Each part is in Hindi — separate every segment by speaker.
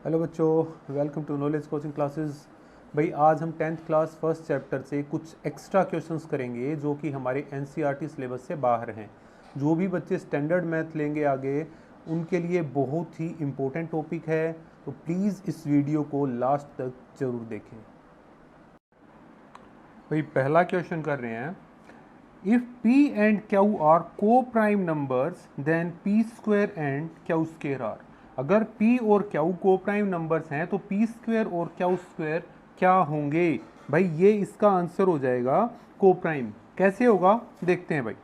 Speaker 1: हेलो बच्चों, welcome to knowledge coaching classes. भाई आज हम 10th क्लास फर्स्ट चैप्टर से कुछ एक्स्ट्रा क्वेश्चंस करेंगे जो कि हमारे एनसीईआरटी सिलेबस से बाहर हैं। जो भी बच्चे स्टैंडर्ड मैथ लेंगे आगे उनके लिए बहुत ही इम्पोर्टेंट टॉपिक है, तो प्लीज़ इस वीडियो को लास्ट तक ज़रूर देखें। भाई पहला क्वेश्चन कर रहे हैं, if p and q are co-prime numbers then p square and q square are। अगर p और q को-प्राइम नंबर्स हैं तो p स्क्वायर और q स्क्वायर क्या होंगे। भाई ये इसका आंसर हो जाएगा को-प्राइम। कैसे होगा देखते हैं भाई।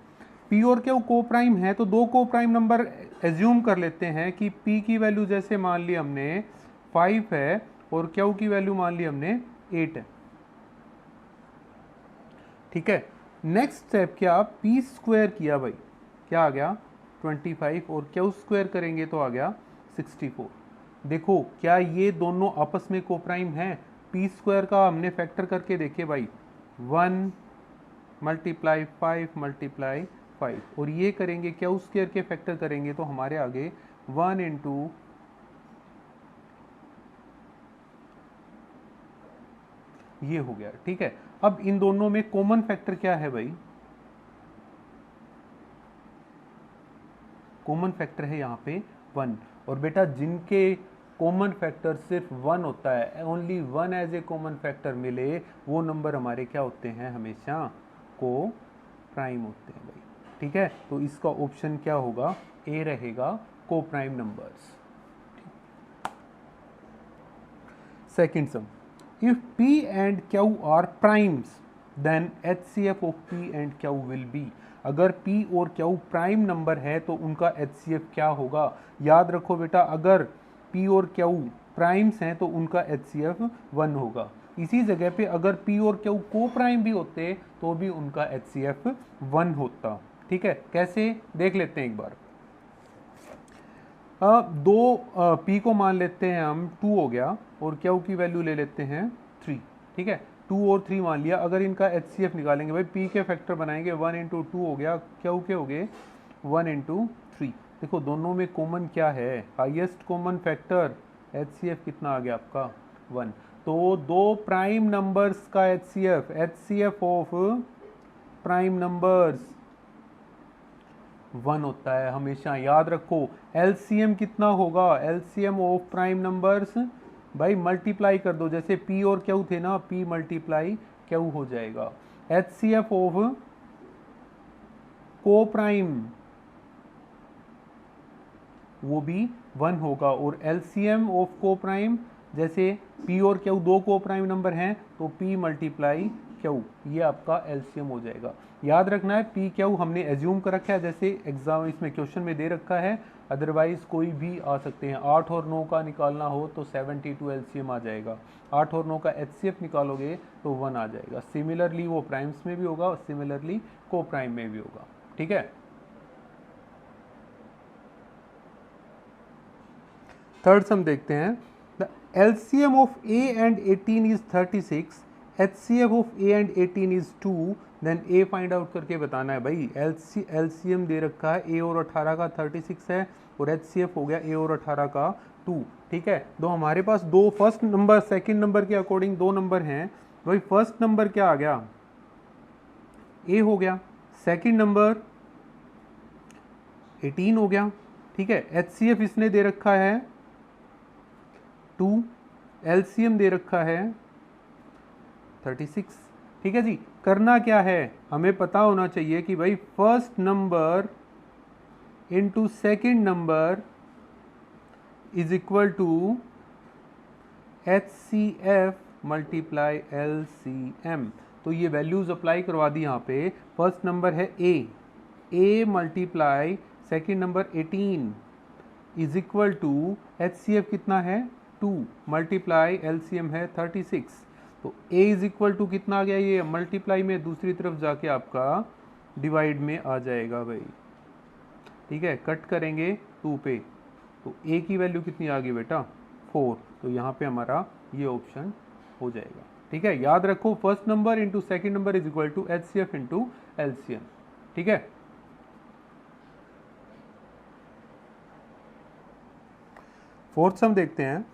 Speaker 1: p और q को-प्राइम है तो दो को-प्राइम नंबर एज्यूम कर लेते हैं कि p की वैल्यू जैसे मान ली हमने 5 है और q की वैल्यू मान ली हमने 8 है। ठीक है, नेक्स्ट स्टेप क्या, पी स्क्वायर किया भाई, क्या आ गया 25 और क्यू स्क्वायर करेंगे तो आ गया 64। देखो क्या ये दोनों आपस में कोप्राइम है। पी स्क्वायर का हमने फैक्टर करके देखे भाई, 1 मल्टीप्लाई 5 मल्टीप्लाई 5, और ये करेंगे क्यू स्क्वायर के फैक्टर करेंगे तो हमारे आगे 1 इंटू ये हो गया। ठीक है, अब इन दोनों में कॉमन फैक्टर क्या है भाई, कॉमन फैक्टर है यहाँ पे 1। और बेटा जिनके कॉमन फैक्टर सिर्फ 1 होता है, only 1 as a common factor मिले, वो नंबर हमारे क्या होते हैं, हमेशा को प्राइम होते हैं भाई। ठीक है, तो इसका ऑप्शन क्या होगा, ए रहेगा, को prime numbers. Second sum, if p and q are primes then HCF of p and q will be। अगर p और q प्राइम नंबर है तो उनका HCF क्या होगा। याद रखो बेटा, अगर p और q प्राइम्स हैं तो उनका HCF 1 होगा। इसी जगह पे अगर p और q को प्राइम भी होते तो भी उनका HCF 1 होता। ठीक है, कैसे देख लेते हैं एक बार। दो p को मान लेते हैं हम 2 हो गया, और q की वैल्यू ले लेते हैं 3। ठीक है, 2 और 3 मान लिया। अगर इनका HCF निकालेंगे भाई, p के फैक्टर बनाएंगे, 1 इंटू 2 हो गया, q के हो गए 1 इंटू 3। देखो दोनों में कॉमन क्या है, हाईएस्ट कॉमन फैक्टर, HCF कितना आ गया आपका 1। तो दो प्राइम नंबर्स का HCF ऑफ प्राइम नंबर्स 1 होता है हमेशा। याद रखो LCM कितना होगा, LCM ऑफ प्राइम नंबर्स भाई मल्टीप्लाई कर दो, जैसे P और Q थे ना, P मल्टीप्लाई Q हो जाएगा। HCF ऑफ को प्राइम वो भी 1 होगा, और LCM ऑफ को प्राइम, जैसे P और Q दो को प्राइम नंबर हैं तो P मल्टीप्लाई Q, ये आपका LCM हो जाएगा। याद रखना है P Q हमने एज्यूम कर रखा है, जैसे एग्जाम इसमें क्वेश्चन में दे रखा है, अदरवाइज कोई भी आ सकते हैं। 8 और 9 का निकालना हो तो 72 LCM आ जाएगा, 8 और 9 का HCF निकालोगे तो 1 आ जाएगा। सिमिलरली वो प्राइम्स में भी होगा और सिमिलरली को प्राइम में भी होगा। ठीक है, थर्ड सम देखते हैं। The LCM of a and 18 is 36, HCF of a and 18 is 2, then a find out करके बताना है भाई। LCM दे रखा है, a और 18 का 36 है, और HCF हो गया a और 18 का 2। ठीक है, तो हमारे पास दो फर्स्ट नंबर सेकंड नंबर के अकॉर्डिंग दो नंबर हैं। भाई फर्स्ट नंबर क्या आ गया, a हो गया, सेकंड नंबर 18 हो गया। ठीक है, HCF इसने दे रखा है 2, LCM दे रखा है 36। ठीक है जी, करना क्या है, हमें पता होना चाहिए कि भाई first number into second number is equal to HCF multiply LCM। तो ये वैल्यूज अप्लाई करवा दी यहाँ पे। फर्स्ट नंबर है A multiply second number 18 is equal to HCF कितना है 2 मल्टीप्लाई LCM है 36। तो A इज इक्वल टू कितना आ गया, ये मल्टीप्लाई में दूसरी तरफ जाके आपका डिवाइड में आ जाएगा भाई। ठीक है, कट करेंगे 2 पे, तो A की वैल्यू कितनी आ गई बेटा 4, तो यहाँ पे हमारा ये ऑप्शन हो जाएगा। ठीक है, याद रखो first number into second number is equal to HCF into LCM। ठीक है, फोर्थ सम देखते हैं।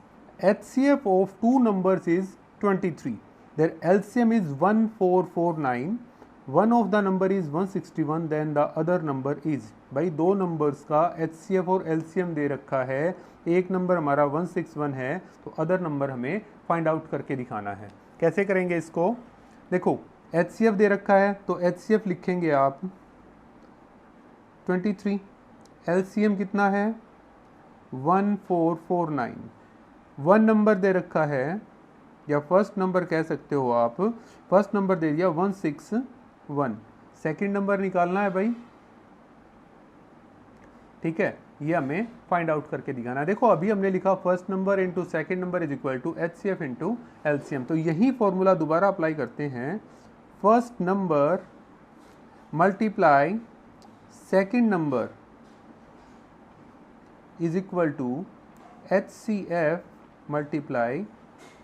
Speaker 1: HCF of two numbers is 23. Their LCM is 1449. One of the number is 161, then the other number is. भाई दो नंबर्स का HCF और LCM दे रखा है, एक नंबर हमारा 161 है, तो अदर नंबर हमें फाइंड आउट करके दिखाना है। कैसे करेंगे इसको? देखो HCF दे रखा है तो HCF लिखेंगे आप 23, LCM कितना है 1449, वन नंबर दे रखा है या फर्स्ट नंबर कह सकते हो आप, फर्स्ट नंबर दे दिया 161, सेकंड नंबर निकालना है भाई, ठीक है, ये हमें फाइंड आउट करके दिखाना है। देखो अभी हमने लिखा first number into second number is equal to HCF into LCM, तो यही फॉर्मूला दोबारा अप्लाई करते हैं। First number multiply second number is equal to HCF multiply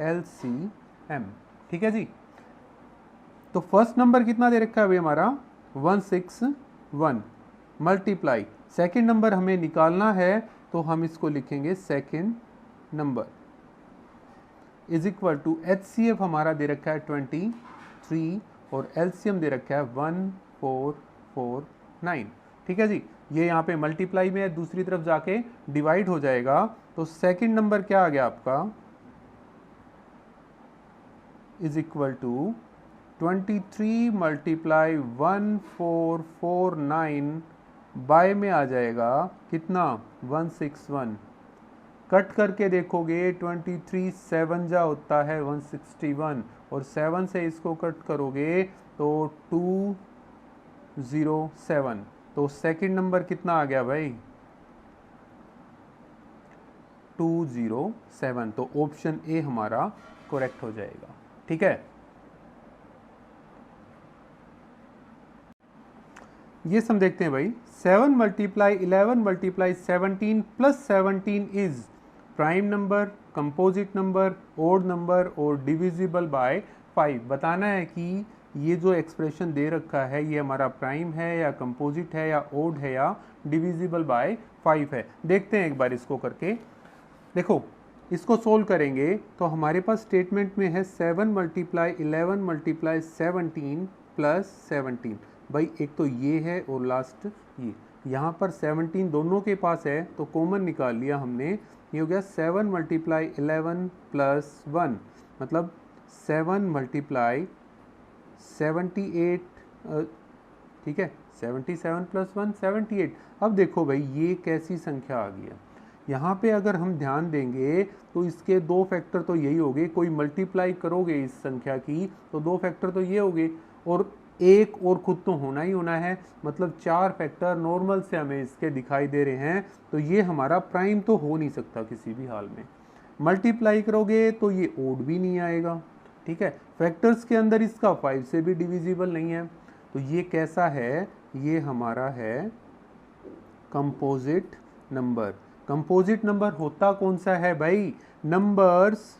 Speaker 1: LCM, ठीक है जी। तो फर्स्ट नंबर कितना दे रखा है भाई हमारा 161, मल्टीप्लाई सेकेंड नंबर हमें निकालना है तो हम इसको लिखेंगे second number is equal to HCF हमारा दे रखा है 23 और LCM दे रखा है 1449, ठीक है जी। ये यहाँ पे मल्टीप्लाई में है, दूसरी तरफ जाके डिवाइड हो जाएगा, तो सेकेंड नंबर क्या आ गया आपका is equal to 23 multiply 1449 by में आ जाएगा कितना 161, कट करके देखोगे 23 7 जा होता है 161 और 7 से इसको कट करोगे तो 207, तो सेकंड नंबर कितना आ गया भाई 207, तो ऑप्शन ए हमारा करेक्ट हो जाएगा, ठीक है। ये सम देखते हैं भाई, 7 multiply 11 multiply 17 plus 17 is prime number, composite number, odd number और डिविजिबल बाय 5। बताना है कि ये जो एक्सप्रेशन दे रखा है ये हमारा प्राइम है या कंपोजिट है या ओड है या डिविजिबल बाय 5 है। देखते हैं एक बार इसको करके। देखो इसको सोल्व करेंगे तो हमारे पास स्टेटमेंट में है 7 मल्टीप्लाई 11 मल्टीप्लाई 17 प्लस 17। भाई एक तो ये है और लास्ट ये, यहाँ पर 17 दोनों के पास है तो कॉमन निकाल लिया हमने, ये हो गया 7 मल्टीप्लाई 11 प्लस 1, मतलब 7 मल्टीप्लाई 78, ठीक है 77 प्लस 1 78। अब देखो भाई ये कैसी संख्या आ गई है, यहाँ पे अगर हम ध्यान देंगे तो इसके दो फैक्टर तो यही हो गए, कोई मल्टीप्लाई करोगे इस संख्या की तो दो फैक्टर तो ये हो गए और एक और खुद तो होना ही होना है, मतलब 4 फैक्टर नॉर्मल से हमें इसके दिखाई दे रहे हैं, तो ये हमारा प्राइम तो हो नहीं सकता किसी भी हाल में। मल्टीप्लाई करोगे तो ये ओड भी नहीं आएगा, ठीक है, फैक्टर्स के अंदर इसका 5 से भी डिविजिबल नहीं है, तो ये कैसा है, ये हमारा है कंपोजिट नंबर। कंपोजिट नंबर होता कौन सा है भाई, numbers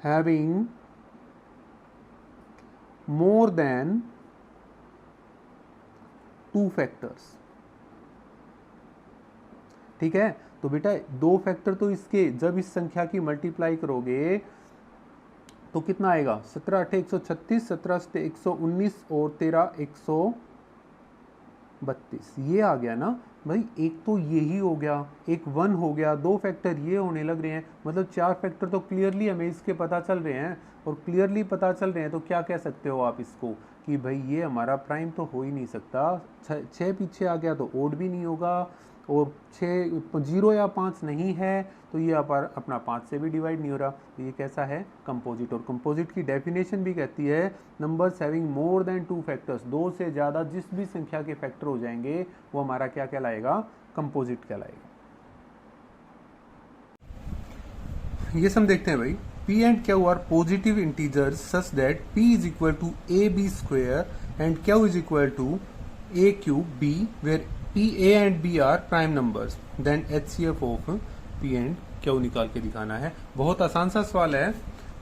Speaker 1: having more than 2 factors, ठीक है। तो बेटा दो फैक्टर तो इसके जब इस संख्या की मल्टीप्लाई करोगे तो कितना आएगा, 17 8 136, 17 7 119 और 13 132, ये आ गया ना भाई। एक तो यही हो गया, एक 1 हो गया, दो फैक्टर ये होने लग रहे हैं, मतलब 4 फैक्टर तो क्लियरली हमें इसके पता चल रहे हैं, और क्लियरली पता चल रहे हैं तो क्या कह सकते हो आप इसको कि भाई ये हमारा प्राइम तो हो ही नहीं सकता। 6 पीछे आ गया तो ओड भी नहीं होगा, और 6 0 या 5 नहीं है तो ये अपना 5 से भी डिवाइड नहीं हो रहा, तो ये कैसा है कंपोजिट। और कंपोजिट की डेफिनेशन भी कहती है numbers having more than 2 factors, 2 से ज़्यादा जिस भी संख्या के फैक्टर हो जाएंगे वो हमारा क्या कहलाएगा, कंपोजिट कहलाएगा। ये सम देखते हैं भाई, P and Q are positive integers such that P is equal to AB square and Q is equal to A cube B, where P, A and B are prime numbers. Then HCF of P and Q निकाल के दिखाना है। बहुत आसान सा सवाल है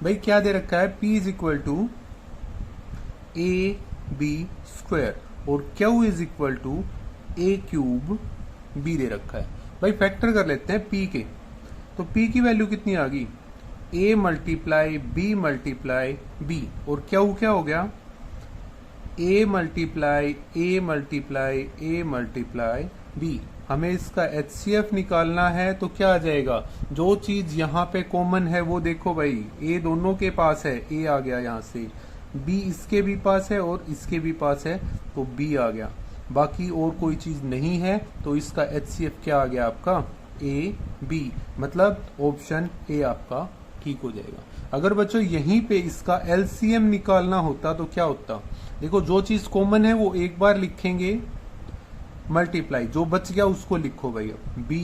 Speaker 1: भाई, क्या दे रखा है, P is equal to AB square और Q is equal to A cube B दे रखा है। भाई फैक्टर कर लेते हैं P के, तो P की वैल्यू कितनी आ गई, A multiply B multiply B, और क्या हो गया A multiply A multiply A multiply B। हमें इसका HCF निकालना है तो क्या आ जाएगा, जो चीज यहाँ पे कॉमन है वो देखो भाई, A दोनों के पास है, A आ गया यहाँ से, B इसके भी पास है और इसके भी पास है तो B आ गया, बाकी और कोई चीज नहीं है तो इसका HCF क्या आ गया आपका A B, मतलब ऑप्शन A आपका ठीक हो जाएगा। अगर बच्चों यहीं पे इसका LCM निकालना होता तो क्या होता, देखो जो चीज कॉमन है वो एक बार लिखेंगे, मल्टीप्लाई जो बच गया उसको लिखो भाई, अब B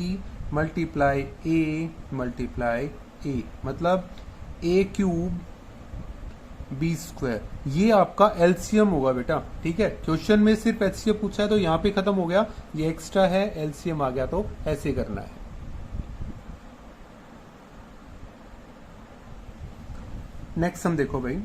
Speaker 1: multiply A multiply A, मतलब A क्यूब B स्क्वायर, ये आपका एलसीएम होगा बेटा। ठीक है, क्वेश्चन में सिर्फ एचसीएफ पूछा है तो यहाँ पे खत्म हो गया, ये एक्स्ट्रा है, एलसीएम आ गया तो ऐसे करना है। नेक्स्ट हम देखो भाई,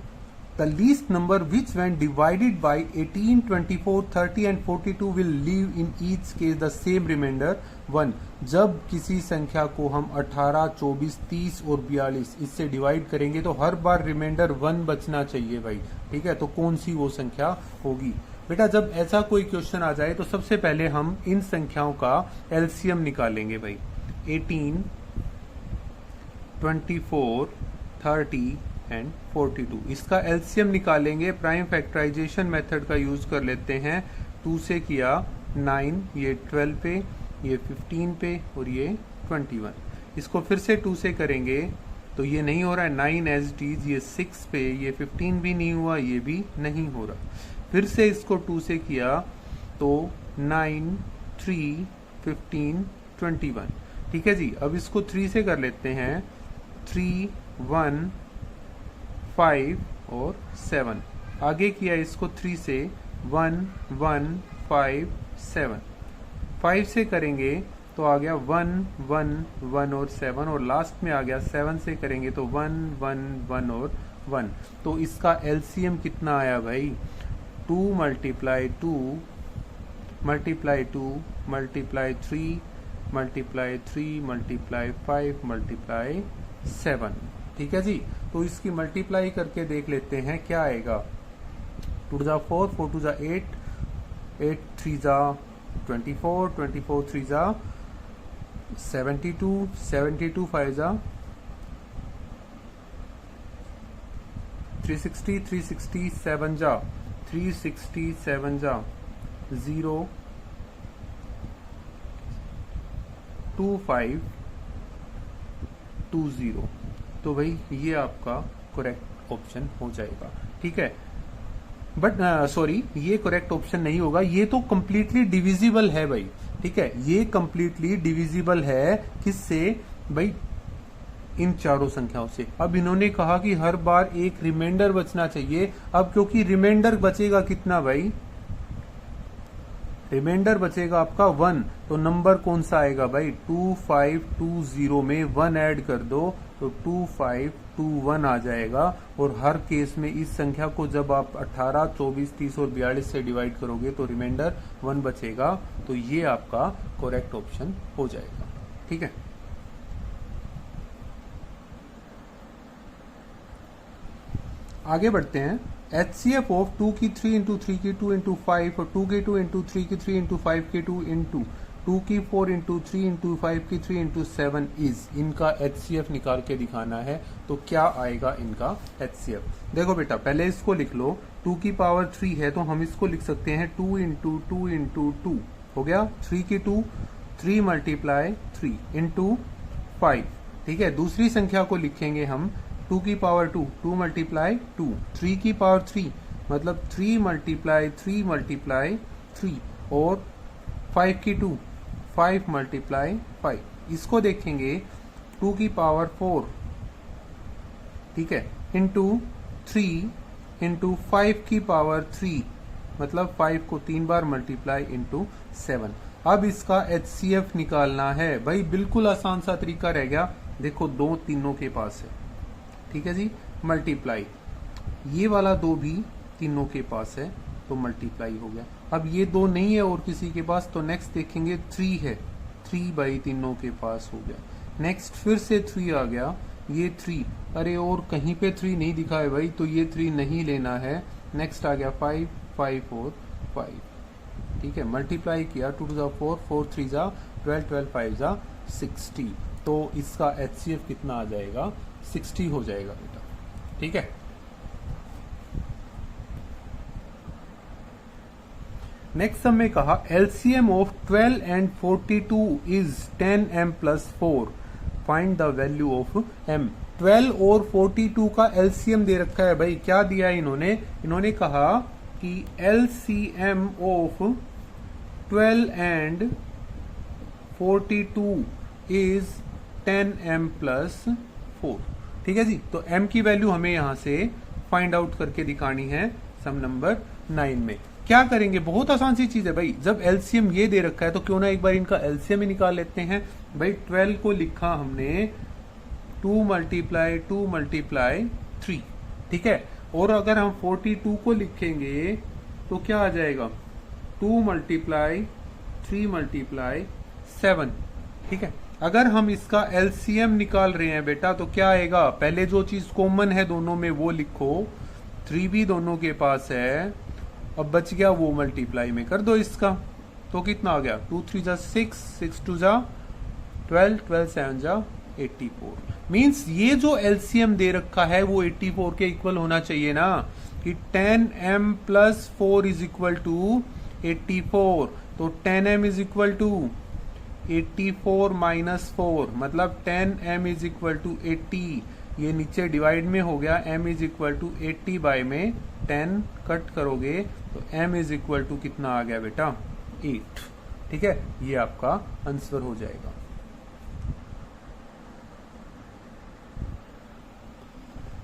Speaker 1: the least number which when divided by 18, 24, 30 and 42 will leave in each case the same remainder 1। जब किसी संख्या को हम 18, 24, 30 और 42 इससे डिवाइड करेंगे तो हर बार रिमाइंडर 1 बचना चाहिए भाई। ठीक है, तो कौन सी वो संख्या होगी बेटा। जब ऐसा कोई क्वेश्चन आ जाए तो सबसे पहले हम इन संख्याओं का एलसीएम निकालेंगे भाई। 18, 24, 30 एंड 42, इसका एलसीएम निकालेंगे। प्राइम फैक्टराइजेशन मेथड का यूज कर लेते हैं। 2 से किया 9, ये 12 पे, ये 15 पे और ये 21। इसको फिर से 2 से करेंगे तो ये नहीं हो रहा है, 9 एज इट इज, ये 6 पे, ये 15 भी नहीं हुआ, ये भी नहीं हो रहा। फिर से इसको 2 से किया तो 9, 3, 15, 21। ठीक है जी, अब इसको 3 से कर लेते हैं। 3, 1, 5 और 7। आगे किया इसको 3 से 1, 1, 5, 7। 5 से करेंगे तो आ गया 1, 1, 1 और 7, और लास्ट में आ गया 7 से करेंगे तो 1, 1, 1 और 1। तो इसका एलसीएम कितना आया भाई, 2 multiply 2 multiply 2 multiply 3 multiply 3 multiply 5 multiply 7। ठीक है जी, तो इसकी मल्टीप्लाई करके देख लेते हैं क्या आएगा। 2 जा 4, 4 2 जा 8, 8 3 जा 24, 24 3 जा 72, 72 5 जा 360, 367 जा 367 जा 0, 2 5 2 0। तो भाई ये आपका करेक्ट ऑप्शन हो जाएगा। ठीक है, बट सॉरी, ये करेक्ट ऑप्शन नहीं होगा, ये तो कंप्लीटली डिविजिबल है भाई। ठीक है, ये कंप्लीटली डिविजिबल है किससे भाई, इन चारों संख्याओं से। अब इन्होंने कहा कि हर बार एक रिमाइंडर बचना चाहिए। अब क्योंकि रिमाइंडर बचेगा कितना भाई, रिमाइंडर बचेगा आपका 1, तो नंबर कौन सा आएगा भाई, 2520 में 1 ऐड कर दो तो 2521 आ जाएगा। और हर केस में इस संख्या को जब आप 18, 24, 30 और 42 से डिवाइड करोगे तो रिमाइंडर 1 बचेगा। तो ये आपका करेक्ट ऑप्शन हो जाएगा। ठीक है, आगे बढ़ते हैं। HCF ऑफ 2 की 3 इंटू 3 की 2 इंटू 5 और 2 की 2 इंटू 3 की 3 इंटू 5 की 2 इंटू 2 की 4 इंटू 3 इंटू 5 की 3 इंटू 7 इज, इनका HCF निकाल के दिखाना है। तो क्या आएगा इनका HCF। देखो बेटा, पहले इसको लिख लो। 2 की पावर 3 है तो हम इसको लिख सकते हैं 2 इंटू 2 इंटू 2 हो गया। 3 की 2, 3 मल्टीप्लाई 3 इंटू 5। ठीक है, दूसरी संख्या को लिखेंगे हम 2 की पावर 2, 2 मल्टीप्लाई 2। 3 की पावर 3 मतलब 3 मल्टीप्लाई 3 मल्टीप्लाई 3, और 5 की 2, 5 मल्टीप्लाई 5। इसको देखेंगे 2 की पावर 4, ठीक है, इंटू 3 इंटू 5 की पावर 3 मतलब 5 को 3 बार मल्टीप्लाई इंटू 7। अब इसका HCF निकालना है भाई। बिल्कुल आसान सा तरीका रह गया, देखो 2 तीनों के पास है। ठीक है जी, मल्टीप्लाई, ये वाला 2 भी तीनों के पास है तो मल्टीप्लाई हो गया। अब ये 2 नहीं है और किसी के पास, तो नेक्स्ट देखेंगे 3 है, 3 बाई तीनों के पास हो गया। नेक्स्ट फिर से 3 आ गया, ये 3, अरे और कहीं पे 3 नहीं दिखा है भाई, तो ये 3 नहीं लेना है। नेक्स्ट आ गया 5, 5 4 5, ठीक है, मल्टीप्लाई किया, 2 टू 4, 4 3 जा 12, 12 5 जा 60, तो इसका HCF कितना आ जाएगा, 60 हो जाएगा बेटा, ठीक है। नेक्स्ट हमने कहा LCM of 12 and 42 is 10m plus 4, find the value of m। 12 और 42 का LCM दे रखा है भाई, क्या दिया है इन्होंने कहा कि LCM of 12 and 42 is 10m plus 4, ठीक है जी। तो m की वैल्यू हमें यहां से फाइंड आउट करके दिखानी है सम नंबर 9 में। क्या करेंगे, बहुत आसान सी चीज है भाई, जब LCM ये दे रखा है तो क्यों ना एक बार इनका LCM ही निकाल लेते हैं भाई। 12 को लिखा हमने 2 मल्टीप्लाई 2 मल्टीप्लाई 3, ठीक है, और अगर हम 42 को लिखेंगे तो क्या आ जाएगा, 2 मल्टीप्लाई 3 मल्टीप्लाई 7, ठीक है। अगर हम इसका LCM निकाल रहे हैं बेटा तो क्या आएगा, पहले जो चीज कॉमन है दोनों में वो लिखो, 3 भी दोनों के पास है, अब बच गया वो मल्टीप्लाई में कर दो इसका, तो कितना आ गया, 2 3 जा 6, 6 2 जा 12, 12 7 जा 84। मीन्स ये जो LCM दे रखा है वो 84 के इक्वल होना चाहिए ना, कि 10m plus 4 is equal to 84, तो 10m is equal to 84 minus 4, मतलब 10m इज इक्वल टू 80, ये नीचे डिवाइड में हो गया, m is equal to 80 by में 10 कट करोगे तो m इज इक्वल टू कितना आ गया बेटा, 8, ठीक है, ये आपका आंसर हो जाएगा।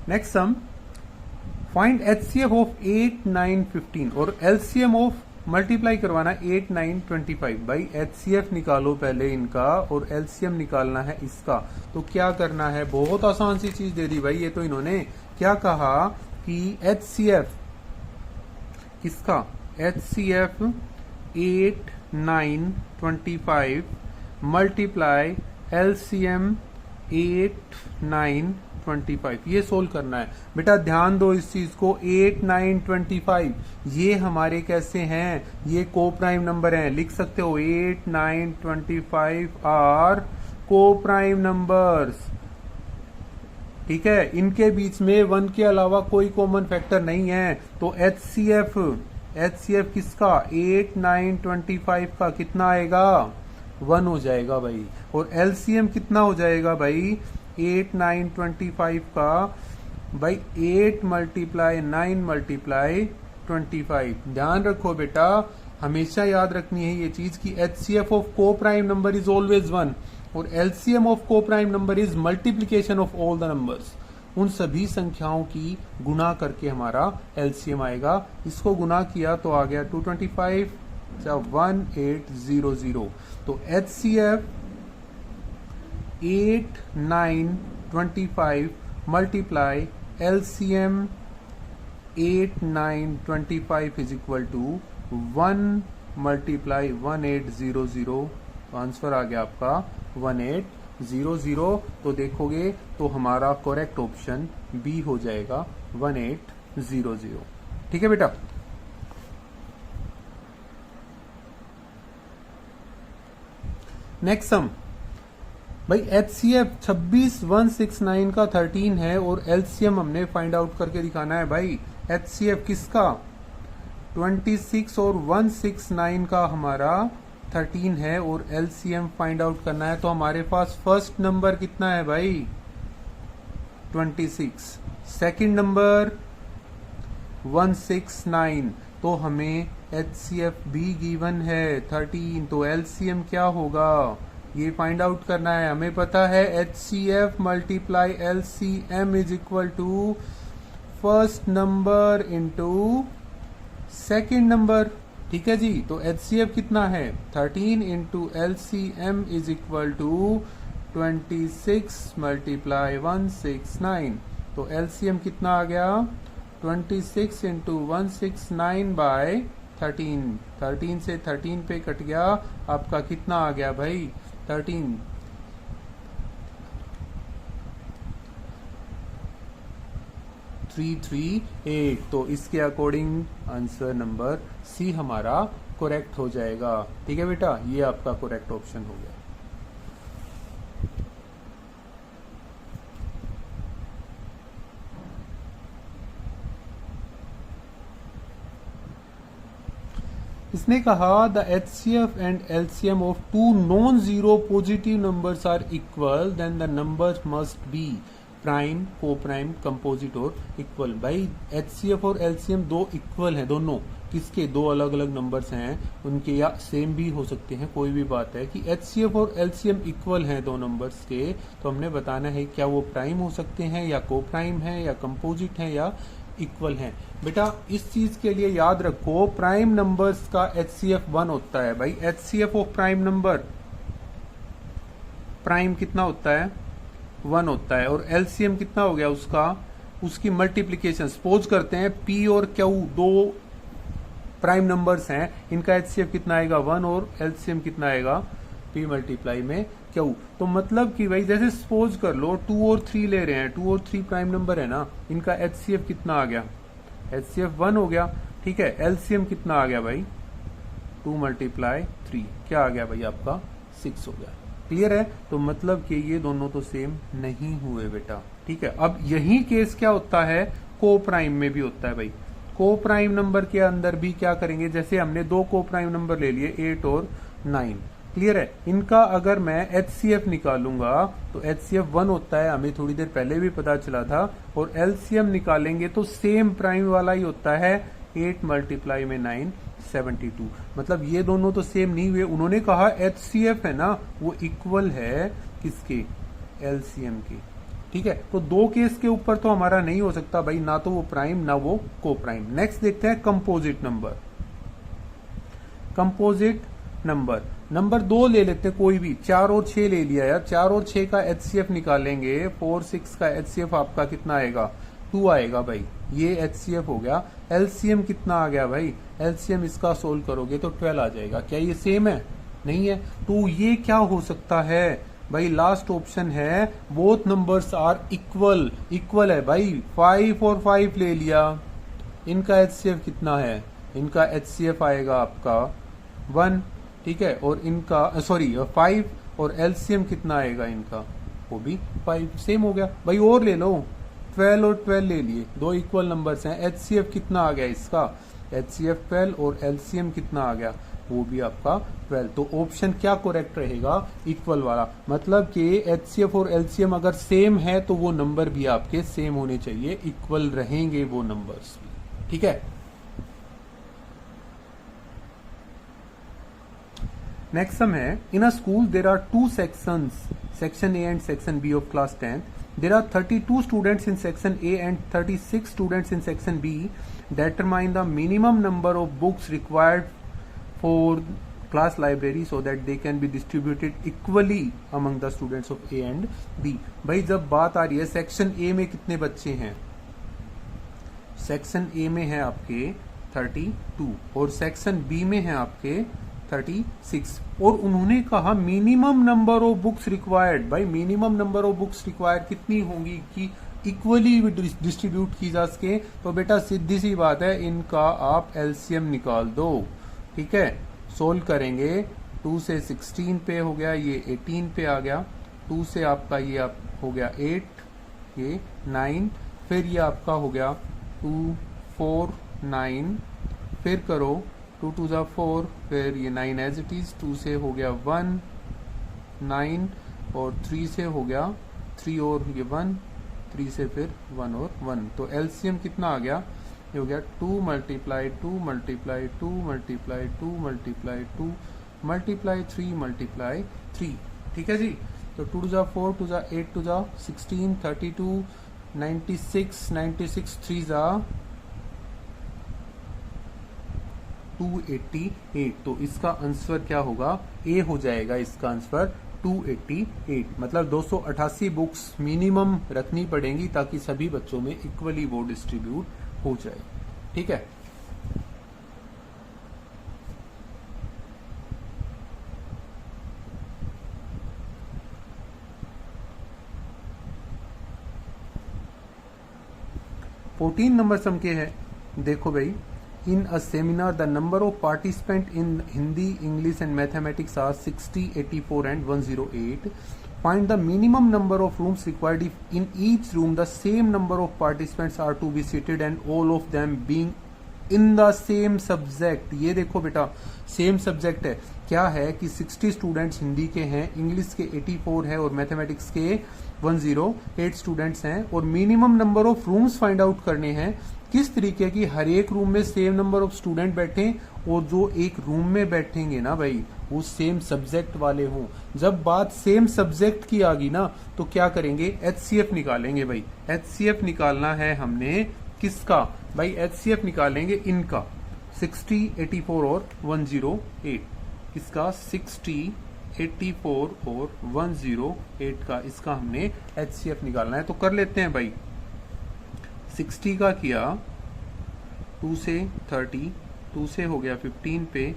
Speaker 1: Next sum, find HCF of 8 9 15 और LCM ऑफ, मल्टीप्लाई करवाना 8 9 25, भाई HCF निकालो पहले इनका और LCM निकालना है इसका, तो क्या करना है, बहुत आसान सी चीज दे दी भाई। ये तो इन्होंने क्या कहा कि HCF किसका, HCF 8 9 25 मल्टीप्लाई LCM 8 9 25, ये सोल्व करना है बेटा। ध्यान दो इस चीज को, 8 9 25 ये हमारे कैसे हैं, ये को प्राइम नंबर हैं, लिख सकते हो 8 9 25 आर को प्राइम नंबर्स, ठीक है, इनके बीच में 1 के अलावा कोई कॉमन फैक्टर नहीं है, तो HCF किसका, 8 9 25 का कितना आएगा, 1 हो जाएगा भाई, और LCM कितना हो जाएगा भाई, 8 9 25 का भाई 8 मल्टीप्लाई 9 मल्टीप्लाई 25। ध्यान रखो बेटा, हमेशा याद रखनी है ये चीज की HCF ऑफ को प्राइम नंबर इज ऑलवेज 1 और LCM ऑफ को prime number is multiplication of all the numbers. उन सभी संख्याओं की गुणा करके हमारा LCM आएगा। इसको गुणा किया तो आ गया 225 1800, तो HCF 8 9 25 multiply LCM 8 9 25 is equal to 1 multiply 1800, तो आंसर आ गया आपका 1800। तो देखोगे तो हमारा करेक्ट ऑप्शन बी हो जाएगा 1800, ठीक है बेटा। नेक्स्ट सम, भाई HCF 26169 का 13 है और LCM हमने फाइंड आउट करके दिखाना है भाई। HCF किसका, 26 और 169 का हमारा 13 है और LCM फाइंड आउट करना है, तो हमारे पास फर्स्ट नंबर कितना है भाई, 26, सेकंड नंबर 169, तो हमें HCF भी गिवन है 13, तो LCM क्या होगा ये फाइंड आउट करना है। हमें पता है HCF multiply LCM is equal to first number into second number, ठीक है जी। तो HCF कितना है 13 into LCM is equal to 26 multiply 169, तो LCM कितना आ गया 26 इंटू 169 बाय 13, 13 से 13 पे कट गया, आपका कितना आ गया भाई 13, 338। तो इसके अकॉर्डिंग आंसर नंबर सी हमारा करेक्ट हो जाएगा। ठीक है बेटा, ये आपका करेक्ट ऑप्शन हो गया। इसने कहा the HCF and LCM of two non zero positive numbers are equal then the numbers must be prime, coprime, composite और इक्वल। भाई HCF और LCM दो इक्वल हैं दोनों, किसके? दो अलग अलग नंबर्स हैं उनके, या सेम भी हो सकते हैं, कोई भी बात है कि HCF और LCM इक्वल हैं दो नंबर्स के, तो हमने बताना है क्या वो प्राइम हो सकते हैं या को प्राइम है या कंपोजिट है या इक्वल हैं। बेटा इस चीज के लिए याद रखो, प्राइम नंबर्स का HCF 1 होता है। भाई HCF of prime number, prime कितना होता है? 1 होता है। और LCM कितना हो गया उसका? उसकी मल्टीप्लीकेशन। सपोज करते हैं P और Q दो प्राइम नंबर्स हैं, इनका HCF कितना आएगा? 1 और LCM कितना आएगा? P मल्टीप्लाई में Q। तो मतलब कि भाई जैसे सपोज कर लो 2 और 3 ले रहे हैं, 2 और 3 प्राइम नंबर है ना, इनका HCF कितना आ गया? HCF 1 हो गया। ठीक है, LCM कितना आ गया भाई? 2 मल्टीप्लाई 3, क्या आ गया भाई आपका? 6 हो गया। क्लियर है? तो मतलब कि ये दोनों तो सेम नहीं हुए बेटा। ठीक है, अब यही केस क्या होता है? को प्राइम में भी होता है भाई। को प्राइम नंबर के अंदर भी क्या करेंगे? जैसे हमने दो को प्राइम नंबर ले लिए 8 और 9। क्लियर है? इनका अगर मैं HCF निकालूंगा तो HCF 1 होता है, हमें थोड़ी देर पहले भी पता चला था। और LCM निकालेंगे तो सेम प्राइम वाला ही होता है, 8 मल्टीप्लाई में 9 72। मतलब ये दोनों तो सेम नहीं हुए। उन्होंने कहा HCF है ना वो इक्वल है किसके? LCM के। ठीक है, तो दो केस के ऊपर तो हमारा नहीं हो सकता भाई, ना तो वो प्राइम ना वो को प्राइम। नेक्स्ट देखते हैं composite number. Composite number, number 2 ले लेते हैं कोई भी, 4 और 6 ले लिया यार। 4 और 6 का HCF निकालेंगे, 4 6 का HCF आपका कितना आएगा? 2 आएगा भाई, ये HCF हो गया। LCM कितना आ गया भाई? LCM इसका सोल्व करोगे तो 12 आ जाएगा। क्या ये सेम है? नहीं है। तो ये क्या हो सकता है भाई? लास्ट ऑप्शन है both numbers are equal. Equal है भाई, 5 और 5 ले लिया, इनका HCF कितना है? इनका HCF आएगा आपका 1। ठीक है, और इनका 5 और LCM कितना आएगा इनका? वो भी 5, सेम हो गया भाई। और ले लो, 12 और 12 ले लिए, दो इक्वल नंबर्स हैं। HCF कितना आ गया इसका? HCF 12 और LCM कितना आ गया? वो भी आपका 12। तो ऑप्शन क्या करेक्ट रहेगा? इक्वल वाला। मतलब कि HCF और LCM अगर सेम है तो वो नंबर भी आपके सेम होने चाहिए, इक्वल रहेंगे वो नंबर्स। ठीक है, नेक्स्ट सम है, in a school there are 2 sections, section A and section B of class 10th. There are 32 students in section A and 36 students in section B. Determine the minimum number of books required for class library so that they can be distributed equally among the students of A and B. भाई जब बात आ रही है सेक्शन A में कितने बच्चे हैं? सेक्शन A में है आपके 32 और सेक्शन B में है आपके 36। और उन्होंने कहा minimum number of books required. भाई minimum number of books required कितनी होंगी कि इक्वली डिस्ट्रीब्यूट की जा सके? तो बेटा सीधी सी बात है, इनका आप LCM निकाल दो। ठीक है, सोल्व करेंगे, 2 से 16 पे हो गया, ये 18 पे आ गया, 2 से आपका ये आप हो गया 8, ये 9, फिर ये आपका हो गया 2 4 9, फिर करो 2 2 जा 4, फिर ये 9 एज इट इज, 2 से हो गया 1 9 और 3 से हो गया 3 और ये 1, 3 से फिर 1 और 1। तो LCM कितना आ गया? ये हो गया 2 multiply 2 multiply 2 multiply 2 multiply 2 multiply 3 multiply 3। ठीक है जी, तो 2 जा 4, 2 जा 8, 2 जा 16, 32, 96, 96 3 जा 288। तो इसका आंसर क्या होगा? ए हो जाएगा इसका आंसर 288। मतलब 288 बुक्स मिनिमम रखनी पड़ेंगी ताकि सभी बच्चों में इक्वली वो डिस्ट्रीब्यूट हो जाए। ठीक है, 14 नंबर सम के है, देखो भाई, in a seminar the number of participant in Hindi, English and mathematics are 60, 84 and 108. Find the minimum number of rooms required if in each room the same number of participants are to be seated and all of them being in the same subject. ये देखो बेटा, सेम सब्जेक्ट है, क्या है कि 60 स्टूडेंट्स हिंदी के हैं, इंग्लिश के 84 है और मैथमेटिक्स के 108 स्टूडेंट्स हैं, और minimum number of rooms find out करने हैं। किस तरीके की, हर एक रूम में सेम नंबर ऑफ स्टूडेंट बैठे और जो एक रूम में बैठेंगे ना भाई वो सेम सब्जेक्ट वाले हों। जब बात सेम सब्जेक्ट की आ गई ना तो क्या करेंगे, HCF निकालेंगे भाई। HCF निकालना है हमने किसका भाई, HCF निकालेंगे इनका 60, 84 और 108, इसका 60, 84 और 108 का, इसका हमने HCF निकालना है। तो कर लेते हैं भाई, 60 का किया 2 से 30, 2 से हो गया 15 पे,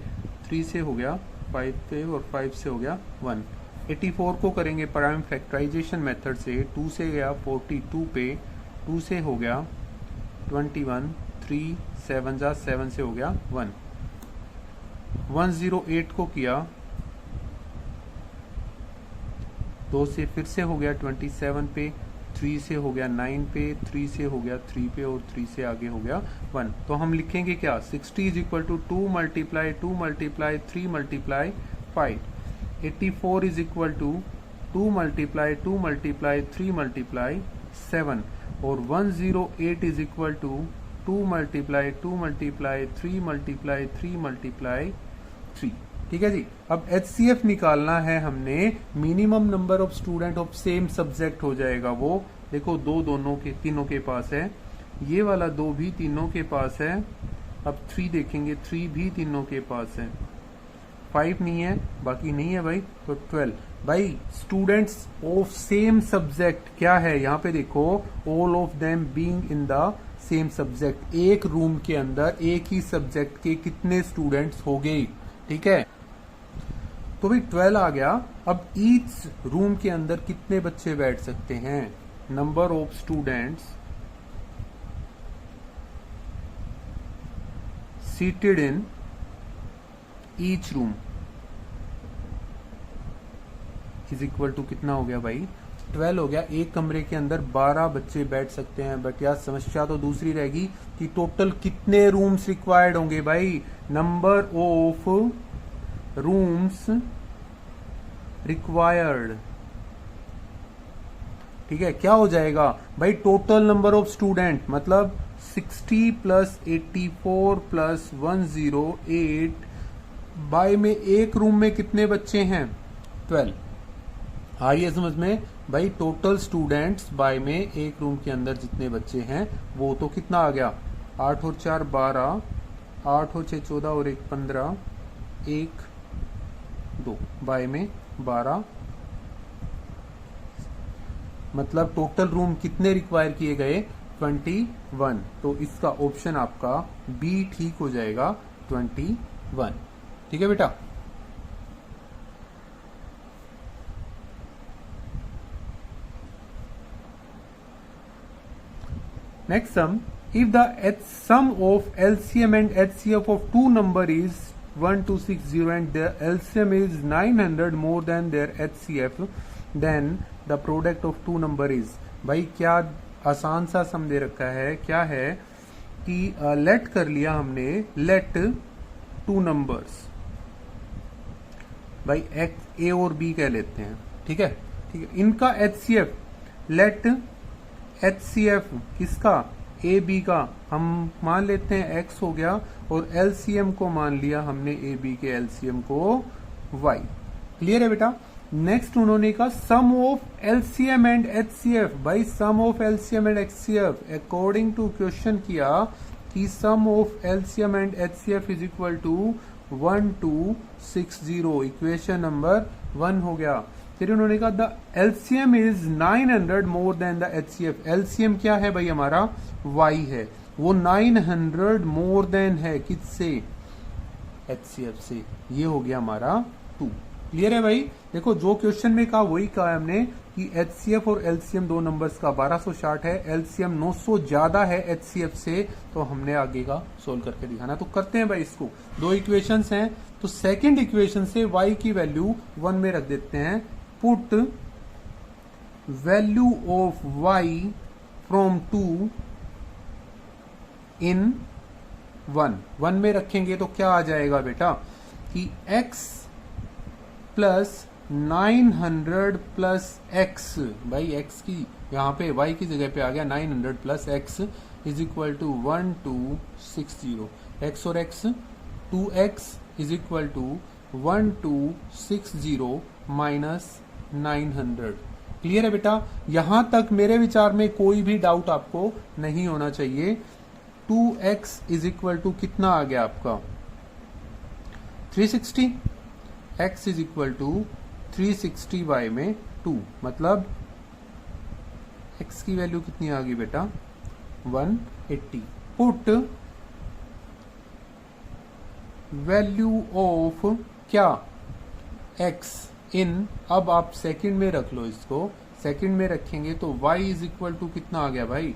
Speaker 1: 3 से हो गया 5 पे और 5 से हो गया 1। 84 को करेंगे प्राइम फैक्टराइजेशन मेथड से, 2 से गया 42 पे, 2 से हो गया 21, 3 7 जा 7 से हो गया 1। 108 को किया 2 से फिर से हो गया 27 पे, 3 से हो गया 9 पे, 3 से हो गया 3 पे और 3 से आगे हो गया 1। तो हम लिखेंगे क्या, 60 is equal to 2 multiply 2 multiply 3 multiply 5। 84 is equal to 2 multiply 2 multiply 3 multiply 7 और 108 is equal to 2 multiply 2 multiply 3 multiply 3 multiply 3। ठीक है जी। अब HCF निकालना है हमने, minimum number of student of same subject हो जाएगा वो, देखो दो दोनों के तीनों के पास है, ये वाला 2 भी तीनों के पास है। अब 3 देखेंगे, 3 भी तीनों के पास है, 5 नहीं है, बाकी नहीं है भाई, तो 12। भाई स्टूडेंट्स ऑफ सेम सब्जेक्ट क्या है यहाँ पे देखो, all of them being in the same subject, एक रूम के अंदर एक ही सब्जेक्ट के कितने स्टूडेंट्स हो गए, ठीक है। तो भाई 12 आ गया। अब ईच रूम के अंदर कितने बच्चे बैठ सकते हैं, number of students seated in each room is equal to कितना हो गया भाई, 12 हो गया। एक कमरे के अंदर 12 बच्चे बैठ सकते हैं, बट यार समस्या तो दूसरी रहेगी कि टोटल कितने रूम्स रिक्वायर्ड होंगे भाई, नंबर ऑफ रूम्स रिक्वायर्ड, ठीक है। क्या हो जाएगा भाई, टोटल नंबर ऑफ स्टूडेंट मतलब 60 प्लस 84 प्लस 108 बाय में एक रूम में कितने बच्चे हैं, 12। आइए समझ में भाई, टोटल स्टूडेंट्स बाय में एक रूम के अंदर जितने बच्चे हैं वो तो कितना आ गया, 8 और 4 12, 8 और 6 14 और 1 15, 1 2 बाय में 12, मतलब टोटल रूम कितने रिक्वायर किए गए, 21। तो इसका ऑप्शन आपका बी ठीक हो जाएगा, 21। ठीक है बेटा। Next sum, if the sum of LCM and HCF of two number is 1260 and their LCM is 900 more than their HCF, then the product of two number is, भाई क्या आसान सा सम दे रखा है, क्या है कि लेट कर लिया हमने, लेट टू नंबर्स, भाई एक्स ए और बी कह लेते हैं, ठीक है ठीक है। इनका HCF, लेट HCF किसका, ए बी का, हम मान लेते हैं x हो गया, और LCM को मान लिया हमने ए बी के LCM को y। क्लियर है बेटा। नेक्स्ट उन्होंने कहा sum of LCM and HCF, भाई sum of LCM and HCF according to question किया कि sum of LCM and HCF is equal to 1260, equation number 1 हो गया। फिर उन्होंने कहा the LCM is 900 more than the HCF, LCM क्या है भाई हमारा, y है, वो 900 मोर देन है किससे, HCF से, ये हो गया हमारा 2। क्लियर है भाई। देखो जो क्वेश्चन में कहा वही कहा हमने कि HCF और LCM दो नंबर्स का 1260 है, LCM 900 ज्यादा है HCF से, तो हमने आगे का सोल्व करके दिखाना। तो करते हैं भाई इसको। दो इक्वेशंस हैं, तो सेकंड इक्वेशन से y की वैल्यू 1 में रख देते हैं। Put value of y from 2 इन 1 में रखेंगे तो क्या आ जाएगा बेटा कि x प्लस 900 प्लस एक्स, भाई x की यहाँ पे y की जगह पे आ गया 900 plus x is equal to 1260। x और x 2x is equal to 1260 minus 900। Clear है बेटा? यहां तक मेरे विचार में कोई भी डाउट आपको नहीं होना चाहिए। 2x इज इक्वल टू कितना आ गया आपका 360, x is equal to 360y में 2, मतलब x की वैल्यू कितनी आ गई बेटा 180। पुट वैल्यू ऑफ क्या x इन, अब आप सेकंड में रख लो इसको, सेकंड में रखेंगे तो y इज इक्वल टू कितना आ गया भाई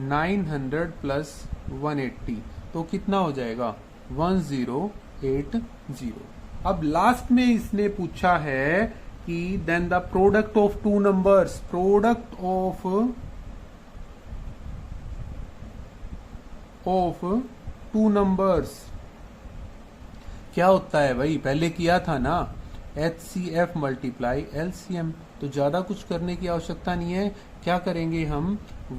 Speaker 1: 900 प्लस 180, तो कितना हो जाएगा 1080। अब लास्ट में इसने पूछा है कि then the product of two numbers, product of two numbers क्या होता है भाई, पहले किया था ना HCF मल्टीप्लाई LCM, तो ज्यादा कुछ करने की आवश्यकता नहीं है। क्या करेंगे हम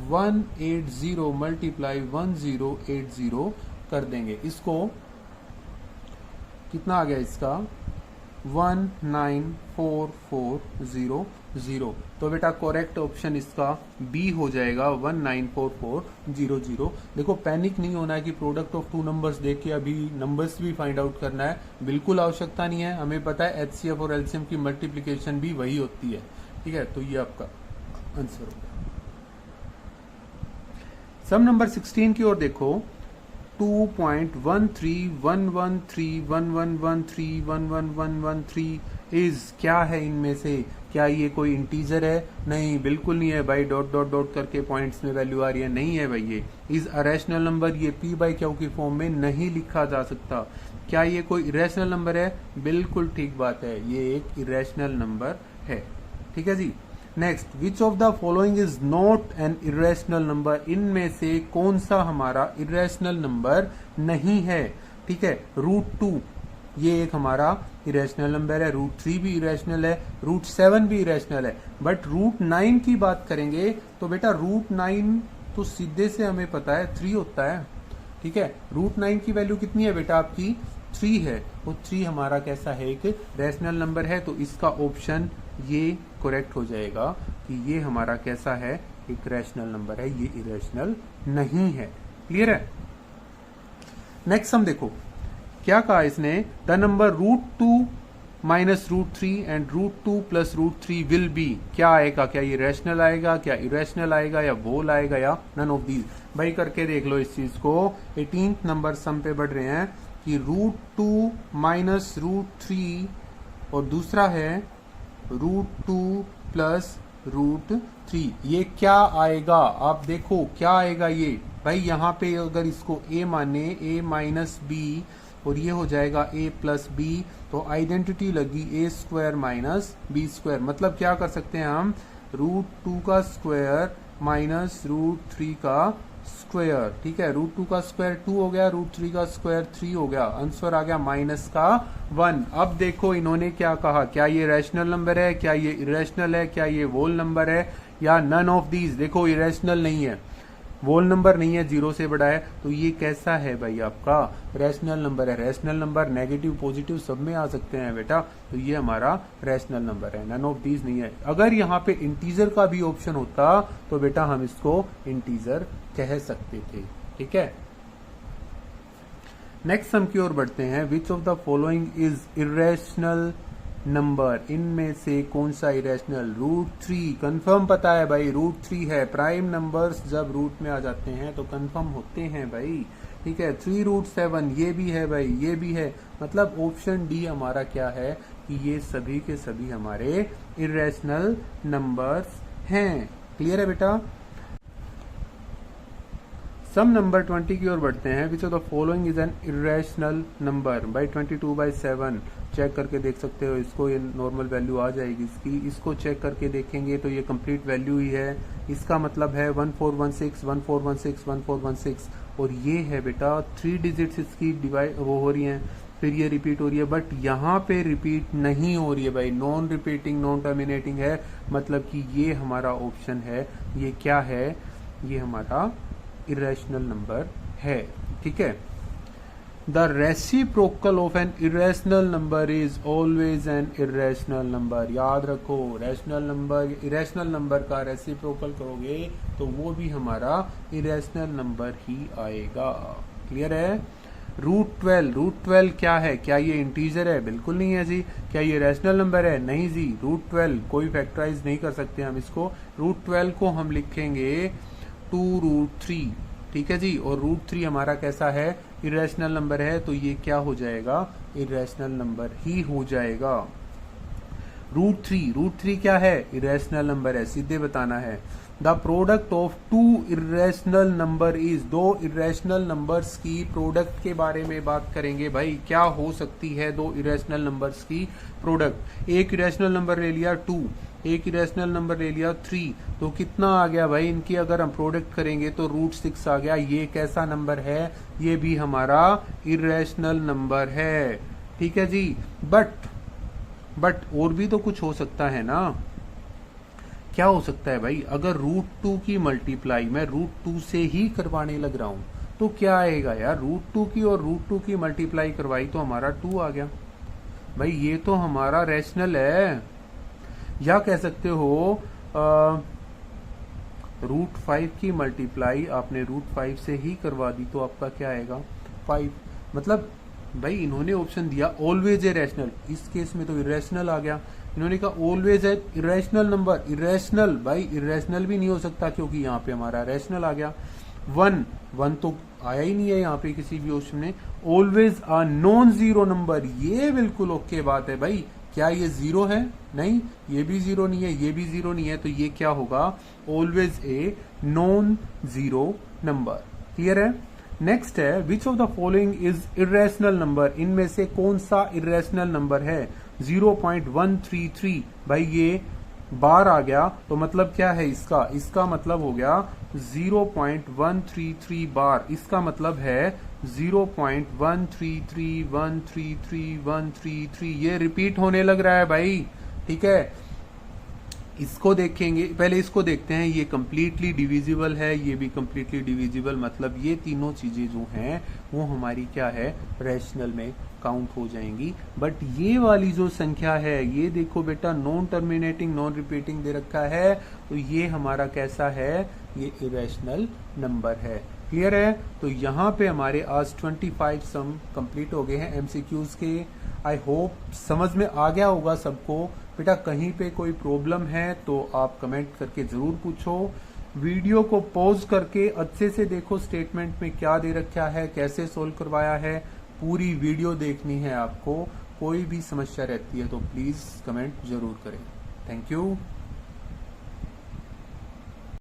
Speaker 1: 180 मल्टीप्लाई 1080 कर देंगे। इसको कितना आ गया इसका 194400। तो बेटा करेक्ट ऑप्शन इसका बी हो जाएगा 194400। देखो पैनिक नहीं होना है कि प्रोडक्ट ऑफ टू नंबर्स देख के अभी नंबर्स भी फाइंड आउट करना है, बिल्कुल आवश्यकता नहीं है। हमें पता है HCF और LCM की मल्टीप्लीकेशन भी वही होती है। ठीक है, तो ये आपका आंसर होगा। सम नंबर 16 की ओर देखो। 2.13113111131113 इज क्या है इनमें से? क्या ये कोई इंटीजर है? नहीं, बिल्कुल नहीं है भाई। डॉट डॉट डॉट करके पॉइंट्स में वैल्यू आ रही है, नहीं है भाई। ये इज अ रैशनल नंबर, ये p/q की फॉर्म में नहीं लिखा जा सकता। क्या ये कोई इरेशनल नंबर है? बिल्कुल ठीक बात है, ये एक इरेशनल नंबर है। ठीक है जी। Next, which of the following is not an irrational number? इनमें से कौन सा हमारा इरेशनल नंबर नहीं है? ठीक है, √2 ये एक हमारा इरेशनल नंबर है, √3 भी इरेशनल है, √7 भी इरेशनल है। बट √9 की बात करेंगे तो बेटा √9 तो सीधे से हमें पता है 3 होता है। ठीक है, √9 की वैल्यू कितनी है बेटा आपकी 3 है, वो 3 हमारा कैसा है एक रैशनल नंबर है। तो इसका ऑप्शन ये करेक्ट हो जाएगा कि ये हमारा कैसा है एक रैशनल नंबर है, ये इरेशनल नहीं है। क्लियर है? नेक्स्ट हम देखो क्या कहा इसने, the number √2 minus √3 and √2 plus √3 will be. क्या आएगा? क्या ये रैशनल आएगा, क्या इरेशनल आएगा, या वोल आएगा, या नन ऑफ दीज? भाई करके देख लो इस चीज को। 18th नंबर सम पे बढ़ रहे हैं कि √2 माइनस √3 और दूसरा है √2 प्लस √3। ये क्या आएगा? आप देखो क्या आएगा ये भाई। यहाँ पे अगर इसको a माने a माइनस बी और ये हो जाएगा a प्लस बी, तो आइडेंटिटी लगी a² माइनस b²। मतलब क्या कर सकते हैं हम, √2 का स्क्वायर माइनस √3 का स्क्वायर। ठीक है, √2 का स्क्वायर 2 हो गया, √3 का स्क्वायर 3 हो गया, आंसर आ गया माइनस का 1। अब देखो इन्होंने क्या कहा, क्या ये रैशनल नंबर है, क्या ये इरेशनल है, क्या ये वोल नंबर है, या नन ऑफ दीज? देखो इरेशनल नहीं है, वोल नंबर नहीं है, 0 से बड़ा है, तो ये कैसा है भाई आपका रैशनल नंबर है। रैशनल नंबर नेगेटिव पॉजिटिव सब में आ सकते हैं बेटा, तो ये हमारा रैशनल नंबर है, नन ऑफ दीज नहीं है। अगर यहाँ पे इंटीजर का भी ऑप्शन होता तो बेटा हम इसको इंटीजर कह सकते थे। ठीक है, नेक्स्ट सम की ओर बढ़ते हैं। विच of the following is irrational number? इनमें से कौन सा इरेशनल? √3 कंफर्म पता है भाई, √3 है। प्राइम नंबर्स जब रूट में आ जाते हैं तो कंफर्म होते हैं भाई। ठीक है, 3√7 ये भी है भाई, ये भी है। मतलब ऑप्शन डी हमारा क्या है कि ये सभी के सभी हमारे इरेशनल नंबर्स हैं। क्लियर है बेटा? सम नंबर 20 की ओर बढ़ते हैं। विच of the following is an irrational number? भाई 22/7 चेक करके देख सकते हो इसको, ये नॉर्मल वैल्यू आ जाएगी इसकी। इसको चेक करके देखेंगे तो ये कंप्लीट वैल्यू ही है। इसका मतलब है 1416 1416 1416, और ये है बेटा 3 डिजिट्स इसकी डिवाइड वो हो रही हैं, फिर ये रिपीट हो रही है। बट यहाँ पे रिपीट नहीं हो रही है भाई, नॉन रिपीटिंग नॉन टर्मिनेटिंग है, मतलब कि ये हमारा ऑप्शन है। ये क्या है? ये हमारा इरेशनल नंबर है। ठीक है। The reciprocal of N irrational number is always an irrational number. याद रखो, रैशनल नंबर इरेशनल नंबर का रेसिप्रोकल करोगे तो वो भी हमारा इरेशनल नंबर ही आएगा। क्लियर है? रूट 12 क्या है? क्या ये इंटीजर है? बिल्कुल नहीं है जी। क्या ये रैशनल नंबर है? नहीं जी। रूट 12 कोई फैक्टराइज नहीं कर सकते हम इसको। रूट 12 को हम लिखेंगे 2√3। ठीक है जी। और रूट 3 हमारा कैसा है? इरेशनल नंबर है, तो ये क्या हो जाएगा? इरेशनल नंबर ही हो जाएगा। रूट 3 क्या है? इरेशनल नंबर है, सीधे बताना है। The product of 2 irrational number is. 2 irrational numbers की प्रोडक्ट के बारे में बात करेंगे भाई। क्या हो सकती है 2 इरेशनल नंबर्स की प्रोडक्ट? एक इरेशनल नंबर ले लिया 2, एक इरेशनल नंबर ले लिया 3, तो कितना आ गया भाई? इनकी अगर हम प्रोडक्ट करेंगे तो रूट 6 आ गया। ये कैसा नंबर है? ये भी हमारा इरेशनल नंबर है। ठीक है जी। बट और भी तो कुछ हो सकता है ना। क्या हो सकता है भाई? अगर रूट 2 की मल्टीप्लाई मैं रूट 2 से ही करवाने लग रहा हूं तो क्या आएगा यार? रूट 2 की और रूट 2 की मल्टीप्लाई करवाई तो हमारा 2 आ गया भाई। ये तो हमारा रैशनल है। या कह सकते हो रूट 5 की मल्टीप्लाई आपने रूट 5 से ही करवा दी तो आपका क्या आएगा? 5। मतलब भाई इन्होंने ऑप्शन दिया ऑलवेज ए रैशनल, इस केस में तो इरेशनल आ गया। इन्होंने कहा always a irrational number, irrational भाई इरेशनल भी नहीं हो सकता क्योंकि यहाँ पे हमारा रैशनल आ गया। 1 तो आया ही नहीं है यहाँ पे किसी भी ऑप्शन में। Always a non zero number, ये बिल्कुल ओके बात है भाई। क्या ये 0 है? नहीं, ये भी 0 नहीं है, ये भी 0 नहीं है, तो ये क्या होगा? Always a non zero number. Clear है? नेक्स्ट है विच of the following is irrational number? इनमें से कौन सा इरेशनल नंबर है? 0.133 भाई ये बार आ गया तो मतलब क्या है इसका मतलब हो गया 0.133 बार। इसका मतलब है 0.133 ये रिपीट होने लग रहा है भाई। ठीक है। इसको देखेंगे, पहले इसको देखते हैं। ये कंप्लीटली डिविजिबल है, ये भी कंप्लीटली डिविजिबल, मतलब ये तीनों चीजें जो हैं वो हमारी क्या है? रैशनल में काउंट हो जाएंगी। बट ये वाली जो संख्या है, ये देखो बेटा नॉन टर्मिनेटिंग नॉन रिपीटिंग दे रखा है, तो ये हमारा कैसा है? ये इरेशनल नंबर है। क्लियर है? तो यहाँ पे हमारे आज 25 सम कंप्लीट हो गए हैं एमसीक्यूज के। आई होप समझ में आ गया होगा सबको। बेटा कहीं पे कोई प्रॉब्लम है तो आप कमेंट करके जरूर पूछो। वीडियो को पॉज करके अच्छे से देखो स्टेटमेंट में क्या दे रखा है, कैसे सोल्व करवाया है, पूरी वीडियो देखनी है आपको। कोई भी समस्या रहती है तो प्लीज कमेंट जरूर करें। Thank you.